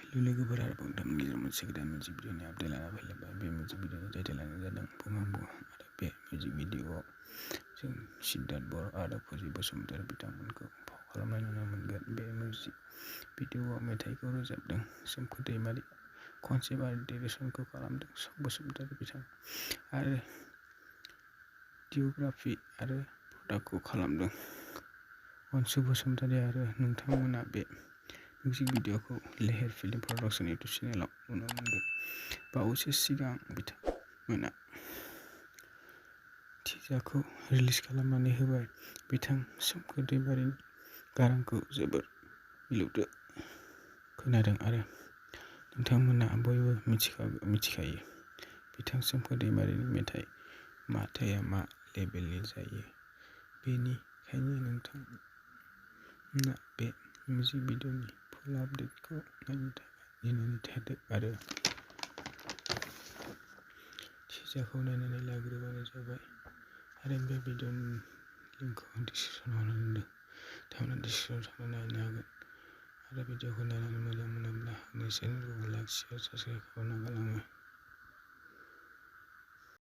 लोगोफोर आरो बुंदोंमोन गेजेराव मोनसे गोदान मिउजिक भिडिअनि आपडेट लाना फैलायबाय। बे मिउजिक भिडिअनि टाइटेलानो जादों बुंहांबुं आरो बे मिउजिक भिडिअआव जों सिद्धार्थ बर' आरो फुजि बसुमतारी बिथांमोनखौ फाव खालामनाय नुनो मोनगोन। बे मिउजिक भिडिअआव मेथाइखौ रोजाबदों सोमखोर दैमारि, कनसेप्ट आरो डिरेक्सनखौ खालामदों बसुमतारी बिथां आरो डिअग्राफि आरो प्रडाक्टखौ खालामदों अनसु बसुमतारी आरो नोंथांमोना बे मिउजिक भिडिअखौ लेहेर फिल्म प्रडाक्शन इउटुब चेनेलाव नुनो मोनगोन। बावैसो सिगां बिथांमोना टिजारखौ रिलिज खालामनानै होबाय। बिथां सोमखोर दैमारिनि गारांखौ जोबोर मिलौदो खोनादों आरो नोंथांमोना बयबो मिथिखायो बिथां सोमखोर दैमारिनि मेथाइ माथोआ मा लेभेलनि जायो। बेनिखायनो नोंथांमोना बे मिउजिक भिडिअनि फुल आपडेटखौ नायनो थाखाय नेनानै थादो आरो टिजारखौ नायनानै लाग्रोबानो जाबाय। आरो बे भिडिअनि लिंकखौ डिसक्रिपसनाव होना दोनदों। नोंथांमोना डिसक्रिपसनाव थांनानै नायनो हागोन। आरो भिडिअखौ नायनानै मोजां मोनोब्ला आंनि चेनेलखौ लाइक, शेयार, साबस्क्राइब खालामना गालाङो।